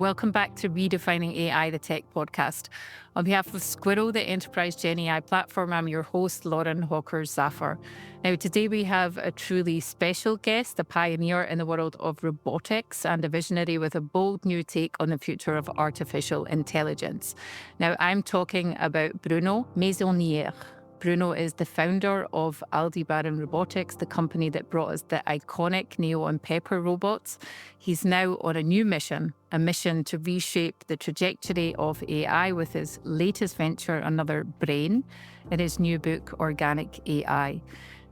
Welcome back to Redefining AI, the tech podcast. On behalf of Squirrel, the enterprise Gen AI platform, I'm your host, Lauren Hawker Zafer. Now, today we have a truly special guest, a pioneer in the world of robotics and a visionary with a bold new take on the future of artificial intelligence. Now, I'm talking about Bruno Maisonnier. Bruno is the founder of Aldebaran Robotics, the company that brought us the iconic Neo and Pepper robots. He's now on a new mission, a mission to reshape the trajectory of AI with his latest venture, AnotherBrain, in his new book, Organic AI.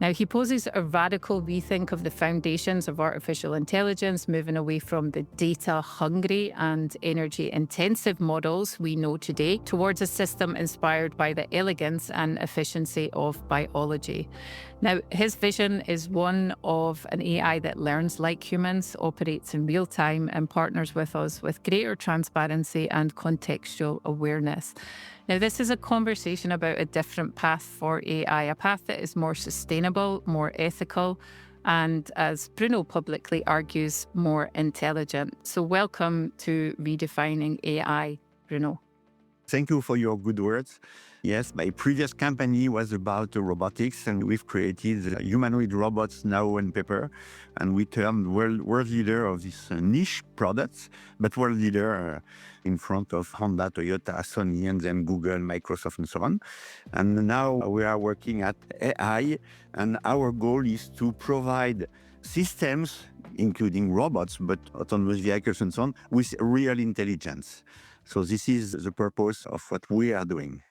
Now, he poses a radical rethink of the foundations of artificial intelligence, moving away from the data-hungry and energy-intensive models we know today towards a system inspired by the elegance and efficiency of biology. Now, his vision is one of an AI that learns like humans, operates in real time, and partners with us with greater transparency and contextual awareness. Now, this is a conversation about a different path for AI, a path that is more sustainable, more ethical, and, as Bruno publicly argues, more intelligent. So welcome to Redefining AI, Bruno. Thank you for your good words. Yes, my previous company was about robotics, and we've created humanoid robots, Neo and Pepper, and we turned world leader of these niche products, but world leader in front of Honda, Toyota, Sony, and then Google, Microsoft, and so on. And now we are working at AI, and our goal is to provide systems, including robots, but autonomous vehicles and so on, with real intelligence. So this is the purpose of what we are doing.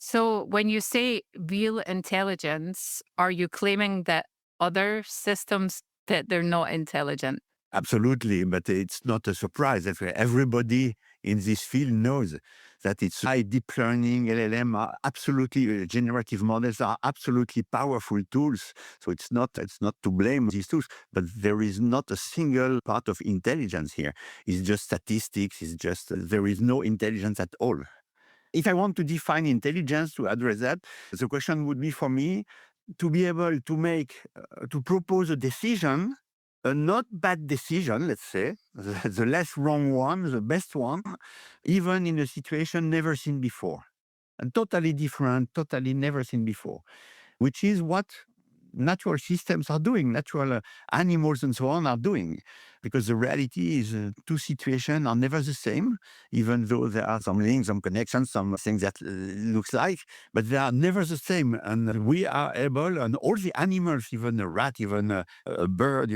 So when you say real intelligence, are you claiming that other systems, that they're not intelligent? Absolutely, but it's not a surprise that everybody in this field knows that it's high deep learning, LLM are absolutely, generative models are absolutely powerful tools. So it's not to blame these tools, but there is not a single part of intelligence here. It's just statistics, there is no intelligence at all. If I want to define intelligence to address that, the question would be for me to be able to propose a decision, a not bad decision, let's say, the less wrong one, the best one, even in a situation never seen before. And totally different, totally never seen before, which is what natural systems are doing, natural animals and so on are doing. Because the reality is two situations are never the same, even though there are some links, some connections, some things that looks like, but they are never the same. And we are able, and all the animals, even a rat, even a bird,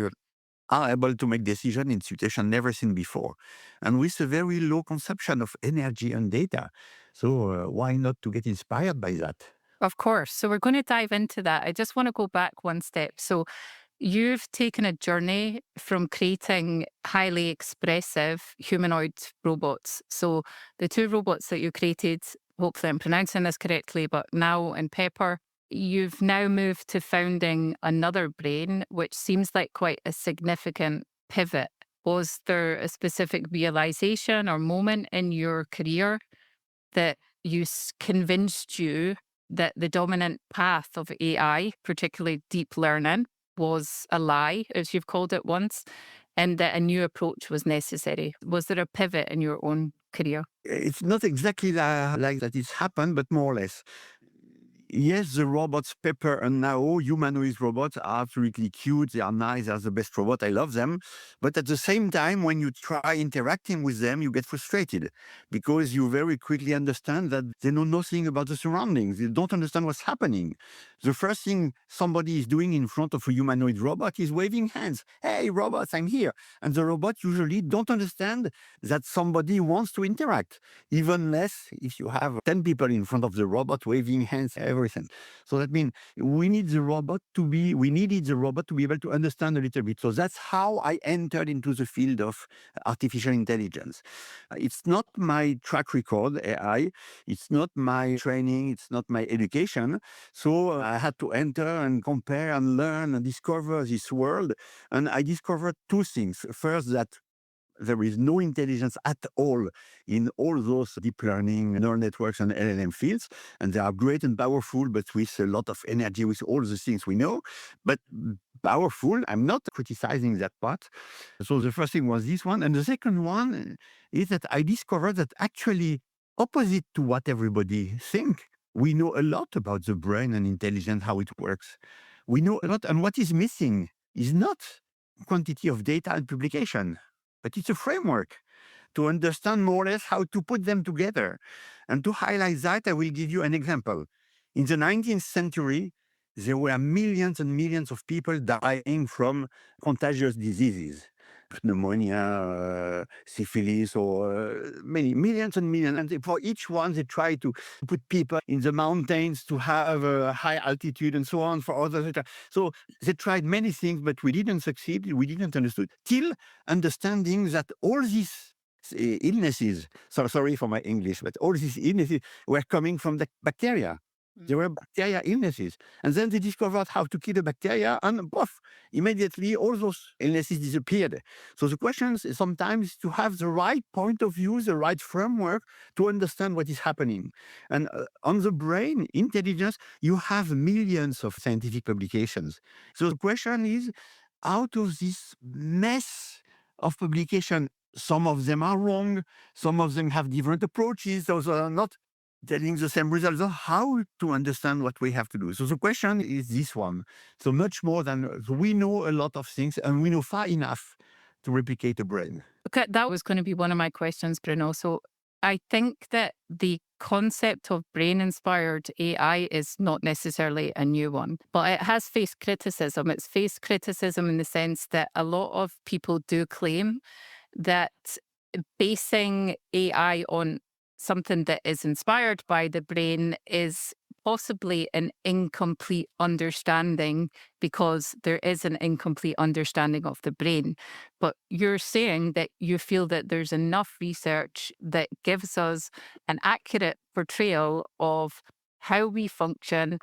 are able to make decisions in situations never seen before. And with a very low consumption of energy and data. So why not to get inspired by that? Of course. So we're going to dive into that. I just want to go back one step. So you've taken a journey from creating highly expressive humanoid robots. So the two robots that you created, hopefully I'm pronouncing this correctly, but Neo and Pepper, you've now moved to founding AnotherBrain, which seems like quite a significant pivot. Was there a specific realization or moment in your career that convinced you that the dominant path of AI, particularly deep learning, was a lie, as you've called it once, and that a new approach was necessary? Was there a pivot in your own career? It's not exactly like that it's happened, but more or less. Yes, the robots Pepper and Neo, humanoid robots, are absolutely cute. They are nice. They are the best robot. I love them. But at the same time, when you try interacting with them, you get frustrated because you very quickly understand that they know nothing about the surroundings. They don't understand what's happening. The first thing somebody is doing in front of a humanoid robot is waving hands. Hey, robots, I'm here. And the robot usually don't understand that somebody wants to interact. Even less if you have 10 people in front of the robot waving hands, everything. So that means we needed the robot to be able to understand a little bit. So that's how I entered into the field of artificial intelligence. It's not my track record, AI. It's not my training. It's not my education. So I had to enter and compare and learn and discover this world. And I discovered two things. First, that there is no intelligence at all in all those deep learning neural networks and LLM fields. And they are great and powerful, but with a lot of energy, with all the things we know. But powerful. I'm not criticizing that part. So the first thing was this one. And the second one is that I discovered that actually, opposite to what everybody think, we know a lot about the brain and intelligence, how it works. We know a lot. And what is missing is not quantity of data and publication, but it's a framework to understand more or less how to put them together. And to highlight that, I will give you an example. In the 19th century, there were millions and millions of people dying from contagious diseases, pneumonia, syphilis, or many millions and millions. And for each one, they tried to put people in the mountains to have a high altitude and so on. For others, so they tried many things, but we didn't succeed. We didn't understand till understanding that all these illnesses, sorry for my English, but all these illnesses were coming from the bacteria. There were bacteria illnesses. And then they discovered how to kill the bacteria, and poof, immediately all those illnesses disappeared. So the question is sometimes to have the right point of view, the right framework to understand what is happening. And on the brain intelligence, you have millions of scientific publications. So the question is, out of this mess of publication, some of them are wrong, some of them have different approaches, those are not telling the same results. So how to understand what we have to do? So the question is this one. So much more than so we know a lot of things, and we know far enough to replicate the brain. Okay, that was going to be one of my questions, Bruno. So I think that the concept of brain-inspired AI is not necessarily a new one, but it has faced criticism. It's faced criticism in the sense that a lot of people do claim that basing AI on something that is inspired by the brain is possibly an incomplete understanding because there is an incomplete understanding of the brain. But you're saying that you feel that there's enough research that gives us an accurate portrayal of how we function,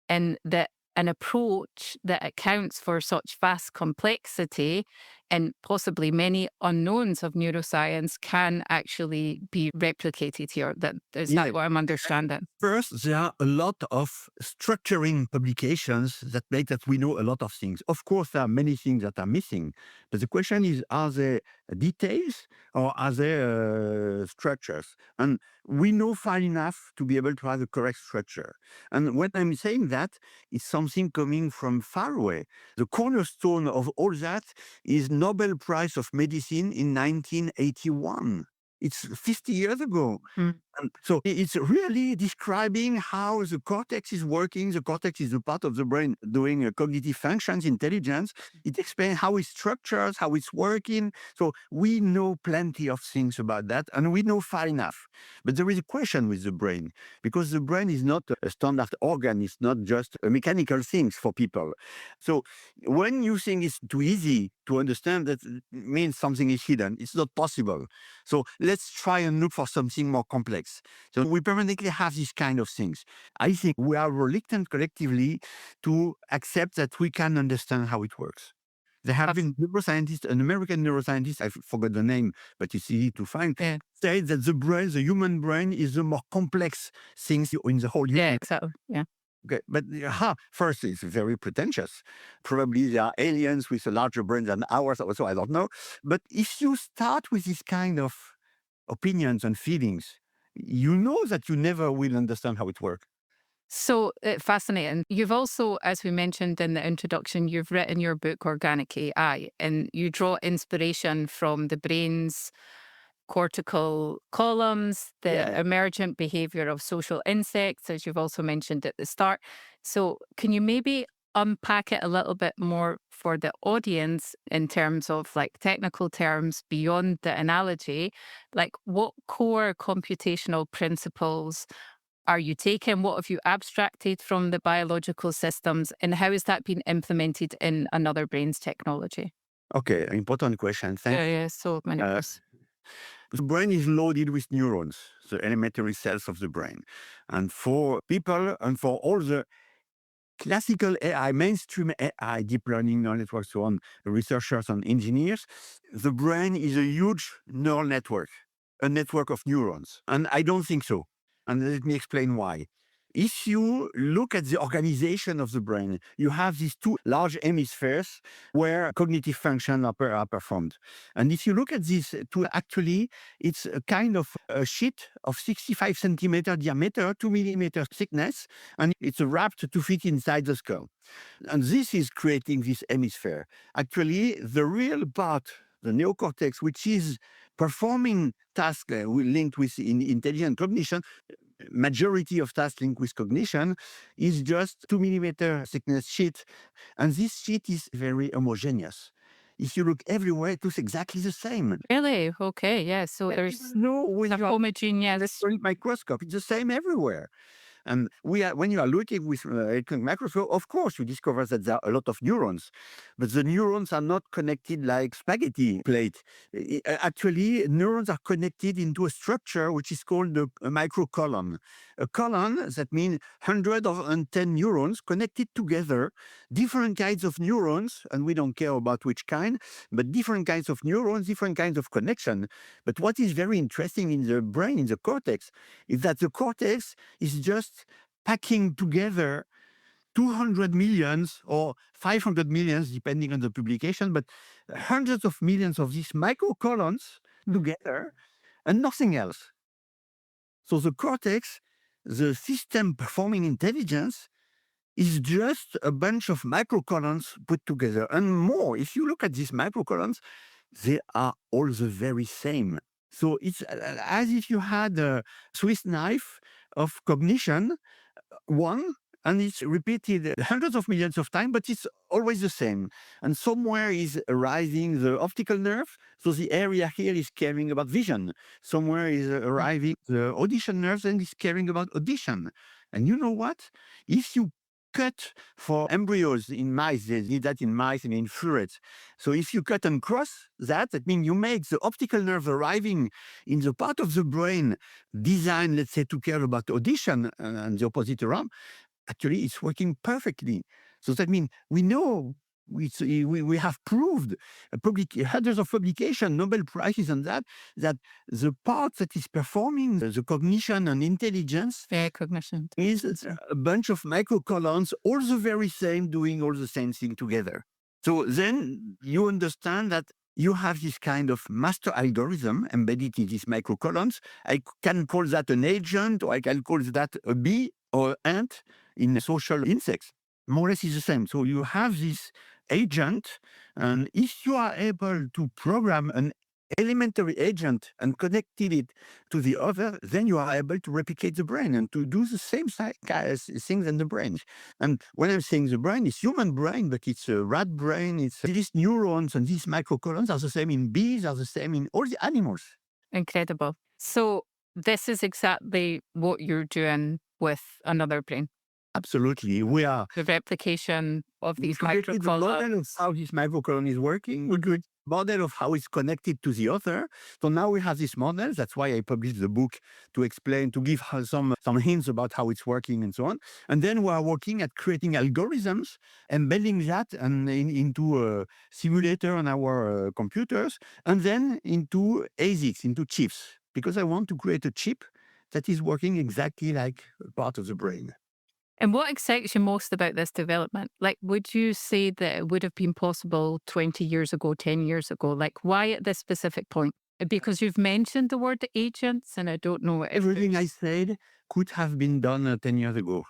and that an approach that accounts for such vast complexity and possibly many unknowns of neuroscience can actually be replicated here. That is Yeah. that what I'm understanding? First, there are a lot of structuring publications that make that we know a lot of things. Of course, there are many things that are missing, but the question is, are they details or are they structures? And we know far enough to be able to have the correct structure. And when I'm saying that, it's something coming from far away. The cornerstone of all that is Nobel Prize of Medicine in 1981. It's 50 years ago. Mm. And so it's really describing how the cortex is working. The cortex is a part of the brain doing cognitive functions, intelligence. It explains how it's structured, how it's working. So we know plenty of things about that, and we know far enough. But there is a question with the brain, because the brain is not a standard organ. It's not just a mechanical thing for people. So when you think it's too easy to understand, that means something is hidden. It's not possible. So let's try and look for something more complex. So we permanently have these kind of things. I think we are reluctant collectively to accept that we can understand how it works. There have been neuroscientists, an American neuroscientist, I forgot the name, but it's easy to find, Yeah. say that the brain, the human brain, is the more complex things in the whole Yeah, universe. exactly. Yeah. Okay, but first, it's very pretentious. Probably there are aliens with a larger brain than ours, also, I don't know. But if you start with this kind of opinions and feelings, you know that you never will understand how it works. So fascinating. You've also, as we mentioned in the introduction, you've written your book, Organic AI, and you draw inspiration from the brain's cortical columns, the Yeah. emergent behavior of social insects, as you've also mentioned at the start. So, can you maybe unpack it a little bit more for the audience in terms of like technical terms beyond the analogy? Like, what core computational principles are you taking? What have you abstracted from the biological systems, and how is that being implemented in AnotherBrain's technology? Okay, important question. Thank Yeah, so many uh, questions. The brain is loaded with neurons, the elementary cells of the brain. And for people and for all the classical AI, mainstream AI, deep learning, neural networks, so on, researchers and engineers, the brain is a huge neural network, a network of neurons. And I don't think so. And let me explain why. if you look at the organization of the brain, you have these two large hemispheres where cognitive functions are performed. And if you look at these two, actually, it's a kind of a sheet of 65 centimeter diameter, 2 millimeter thickness, and it's wrapped to fit inside the skull. And this is creating this hemisphere. Actually, the real part, the neocortex, which is performing tasks linked with intelligent cognition, majority of tasks linked with cognition, is just 2 millimeter thickness sheet. And this sheet is very homogeneous. If you look everywhere, it looks exactly the same. Really? Okay. Yeah. So there's No, when a you are homogeneous. microscope, it's the same everywhere. And when you are looking with electron microscope, of course, you discover that there are a lot of neurons, but the neurons are not connected like spaghetti plate. Actually, neurons are connected into a structure which is called a microcolumn. A column, that means 110 neurons connected together, different kinds of neurons, and we don't care about which kind, but different kinds of neurons, different kinds of connection. But what is very interesting in the brain, in the cortex, is that the cortex is just packing together 200 millions or 500 millions, depending on the publication, but hundreds of millions of these microcolumns together and nothing else. So the cortex, the system performing intelligence, is just a bunch of microcolumns put together. And more, if you look at these microcolumns, they are all the very same. So it's as if you had a Swiss knife of cognition, one, and it's repeated hundreds of millions of times, but it's always the same. And somewhere is arriving the optical nerve. So the area here is caring about vision. Somewhere is arriving the audition nerves and is caring about audition. And you know what? If you cut for embryos in mice, they did that in mice and in ferrets. So if you cut and cross that, that means you make the optical nerve arriving in the part of the brain designed, let's say, to care about audition and the opposite around. Actually, it's working perfectly. So that means we know, we have proved hundreds of publications, Nobel Prizes on that, that the part that is performing the cognition and intelligence Yeah, cognition. is a bunch of microcolumns, all the very same, doing all the same thing together. So then you understand that you have this kind of master algorithm embedded in these microcolumns. I can call that an agent, or I can call that a bee or ant in social insects. More or less is the same. So you have this agent, and if you are able to program an elementary agent and connected it to the other, then you are able to replicate the brain and to do the same things in the brain. And when I'm saying the brain, it's human brain, but it's a rat brain. It's these neurons and these microcolumns are the same in bees, are the same in all the animals. Incredible. So this is exactly what you're doing with AnotherBrain. Absolutely. We are The replication of these created the model of how this microcolumn is working. We create model of how it's connected to the other. So now we have this model. That's why I published the book to explain, to give some hints about how it's working and so on. And then we are working at creating algorithms, embedding that into a simulator on our computers, and then into ASICs, into chips, because I want to create a chip that is working exactly like a part of the brain. And what excites you most about this development? Like, would you say that it would have been possible 20 years ago, 10 years ago? Like, why at this specific point? Because you've mentioned the word agents, and I don't know if Everything I said could have been done 10 years ago.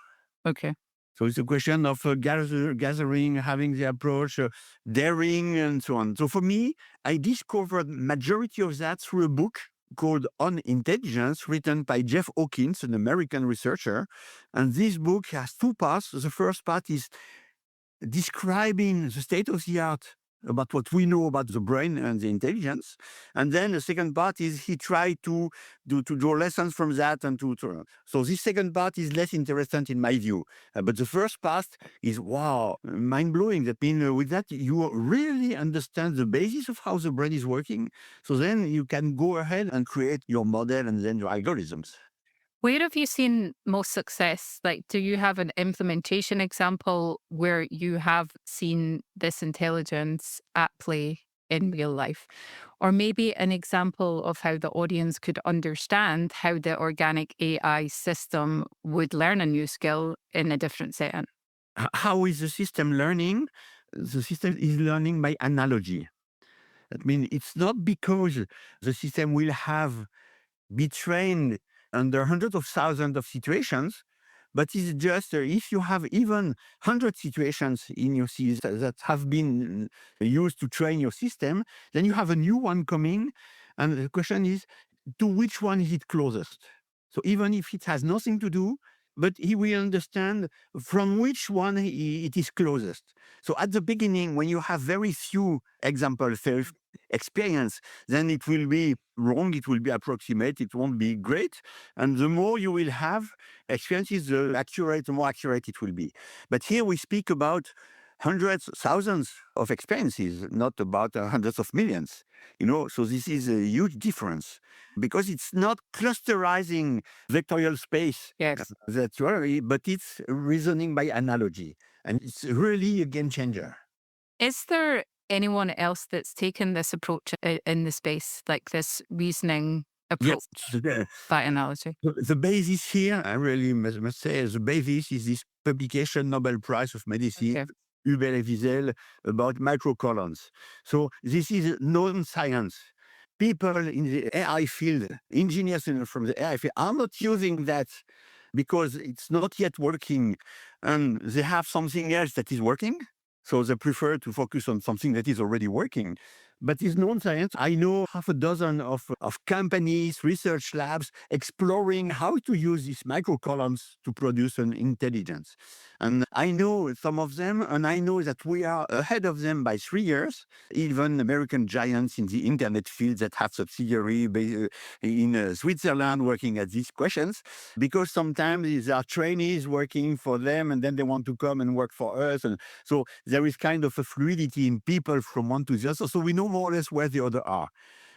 Okay. So it's a question of gathering, having the approach, daring, and so on. So for me, I discovered majority of that through a book called On Intelligence, written by Jeff Hawkins, an American researcher. And this book has two parts. The first part is describing the state of the art about what we know about the brain and the intelligence. And then the second part is he tried to draw lessons from that and so this second part is less interesting in my view. But the first part is, wow, mind-blowing. That means with that, you really understand the basis of how the brain is working. So then you can go ahead and create your model and then your algorithms. Where have you seen most success? Like, do you have an implementation example where you have seen this intelligence at play? in real life? Or maybe an example of how the audience could understand how the organic AI system would learn a new skill in a different setting. How is the system learning? The system is learning by analogy. That means it's not because the system will have be trained under hundreds of thousands of situations, but it's just if you have even 100 situations in your system that have been used to train your system, then you have a new one coming. And the question is, to which one is it closest? So even if it has nothing to do, but he will understand from which one it is closest. So at the beginning, when you have very few examples, experience, then it will be wrong, it will be approximate, it won't be great. And the more you will have experiences, the more accurate it will be. But here we speak about hundreds, thousands of experiences, not about hundreds of millions. So this is a huge difference because it's not clusterizing vectorial space Yes. that you are, but it's reasoning by analogy. And it's really a game changer. Is there anyone else that's taken this approach in the space, like this reasoning Yes, approach by analogy? the basis here, I really must say, the basis is this publication Nobel Prize of Medicine, Okay. Hubert Wiesel, about microcolumns. So this is known science. People in the AI field, engineers from the AI field, are not using that because it's not yet working, and they have something else that is working. So they prefer to focus on something that is already working. But it's non-science. I know half a dozen of companies, research labs exploring how to use these microcolumns to produce an intelligence. And I know some of them, and I know that we are ahead of them by 3 years. Even American giants in the internet field that have subsidiary in Switzerland working at these questions, because sometimes there are trainees working for them and then they want to come and work for us. And so there is kind of a fluidity in people from one to the other. So we know more or less where the other are.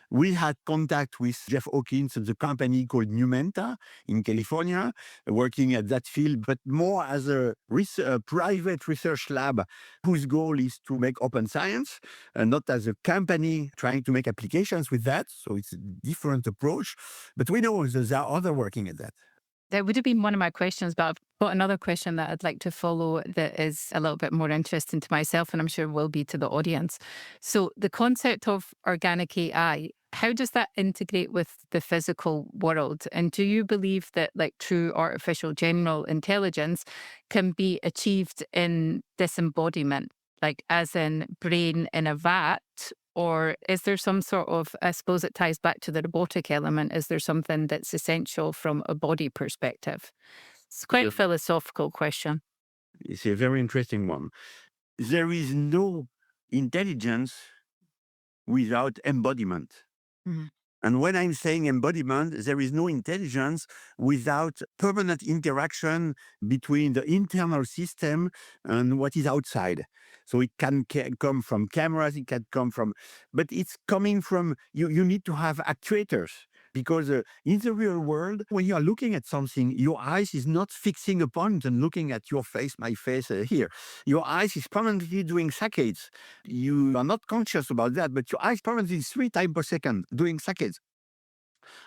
We had contact with Jeff Hawkins and the company called Numenta in California, working at that field, but more as a private research lab whose goal is to make open science, and not as a company trying to make applications with that. So it's a different approach. But we know that there are other working at that. That would have been one of my questions, but I've got another question that I'd like to follow that is a little bit more interesting to myself and I'm sure will be to the audience. So, the concept of organic AI, how does that integrate with the physical world? And do you believe that like true artificial general intelligence can be achieved in disembodiment, like as in brain in a vat? Or is there some sort of, I suppose it ties back to the robotic element, is there something that's essential from a body perspective? It's quite a philosophical question. It's a very interesting one. There is no intelligence without embodiment. Mhm. And when I'm saying embodiment, there is no intelligence without permanent interaction between the internal system and what is outside. So it can come from cameras, it can come from, but it's coming from, you need to have actuators. Because in the real world, when you are looking at something, your eyes is not fixing a point and looking at your face, my face here. Your eyes is permanently doing saccades. You are not conscious about that, but your eyes permanently 3 times per second doing saccades.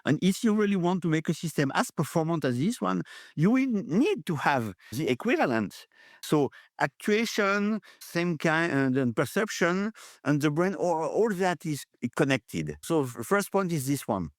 And if you really want to make a system as performant as this one, you will need to have the equivalent. So actuation, same kind, and perception, and the brain, all that is connected. So first point is this one.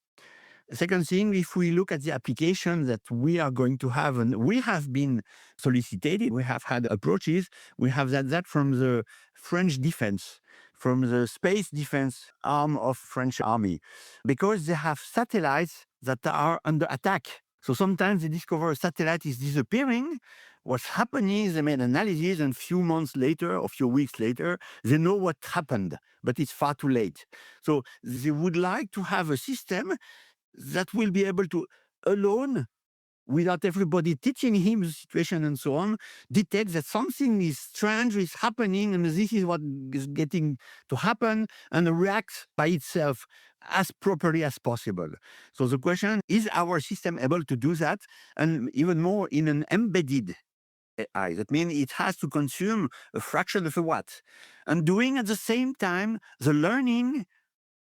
Second thing, if we look at the application that we are going to have, and we have been solicited, we have had approaches, we have that from the French defense, from the space defense arm of French army, because they have satellites that are under attack. So sometimes they discover a satellite is disappearing. What's happening is they made analysis, and few months later or few weeks later, they know what happened, but it's far too late. So they would like to have a system that will be able to, alone, without everybody teaching him the situation and so on, detect that something is strange is happening and this is what is getting to happen, and react by itself as properly as possible. So the question is our system able to do that, and even more in an embedded AI. That means it has to consume a fraction of a watt. And doing at the same time the learning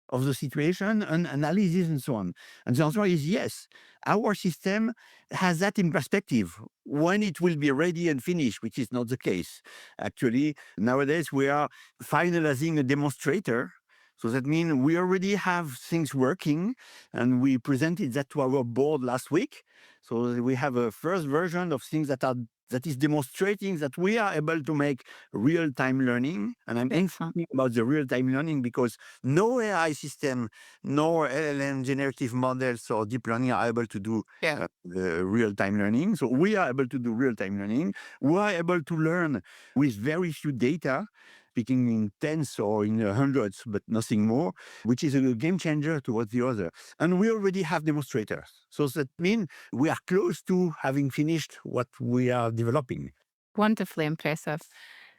of the situation and analysis and so on. And the answer is yes. Our system has that in perspective when it will be ready and finished, which is not the case. Actually, nowadays we are finalizing a demonstrator. So that means we already have things working, and we presented that to our board last week. So we have a first version of things that is demonstrating that we are able to make real-time learning. And I'm Excellent. thinking about the real-time learning because no AI system, nor LLM generative models or deep learning are able to do Yeah. real-time learning. So we are able to do real-time learning. We are able to learn with very few data, speaking in tens or in hundreds, but nothing more, which is a game changer towards the other. And we already have demonstrators. So that means we are close to having finished what we are developing. Wonderfully impressive.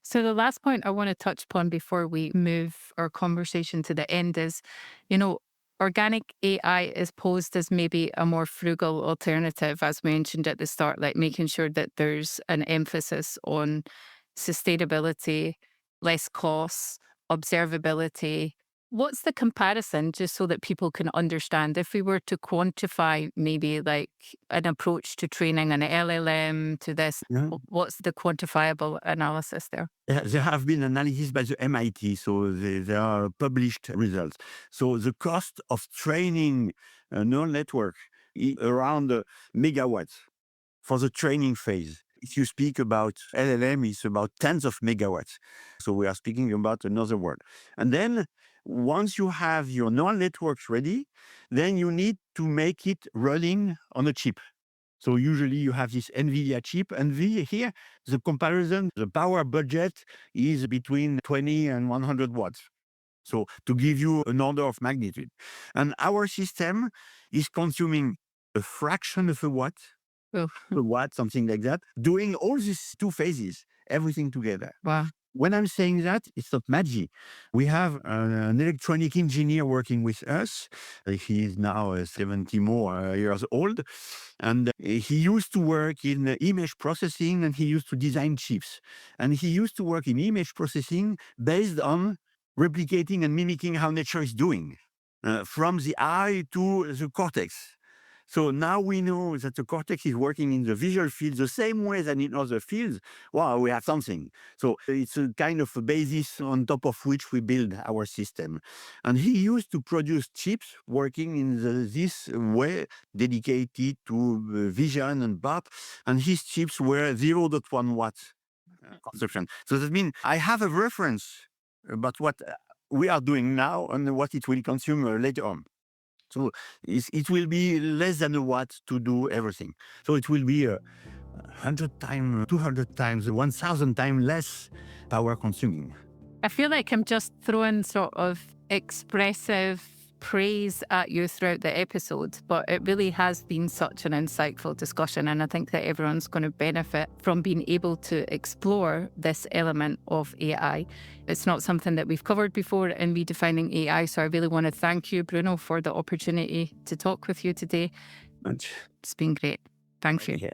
So the last point I want to touch upon before we move our conversation to the end is, you know, organic AI is posed as maybe a more frugal alternative, as mentioned at the start, like making sure that there's an emphasis on sustainability, less costs, observability. What's the comparison, just so that people can understand? If we were to quantify maybe like an approach to training an LLM to this, Yeah. what's the quantifiable analysis there? There have been analyses by the MIT, so there are published results. So the cost of training a neural network is around megawatts for the training phase. If you speak about LLM, it's about tens of megawatts. So we are speaking about another world. And then once you have your neural networks ready, then you need to make it running on a chip. So usually you have this NVIDIA chip, and here the comparison, the power budget is between 20 and 100 watts. So to give you an order of magnitude. And our system is consuming a fraction of Oh, a watt, something like that, doing all these two phases, everything together. wow. When I'm saying that, it's not magic. We have an electronic engineer working with us. He is now 70 more years old. And he used to work in image processing, and he used to design chips. And he used to work in image processing based on replicating and mimicking how nature is doing, from the eye to the cortex. So now we know that the cortex is working in the visual field the same way than in other fields. Wow, we have something. So it's a kind of a basis on top of which we build our system. And he used to produce chips working in this way, dedicated to vision and BAP. And his chips were 0.1 watts consumption. So that means I have a reference about what we are doing now and what it will consume later on. So it will be less than a watt to do everything. So it will be 100 times, 200 times, 1,000 times less power consuming. I feel like I'm just throwing sort of expressive praise at you throughout the episode, but it really has been such an insightful discussion. And I think that everyone's going to benefit from being able to explore this element of AI. It's not something that we've covered before in Redefining AI. So I really want to thank you, Bruno, for the opportunity to talk with you today. Much. It's been great. Thank you. Yeah.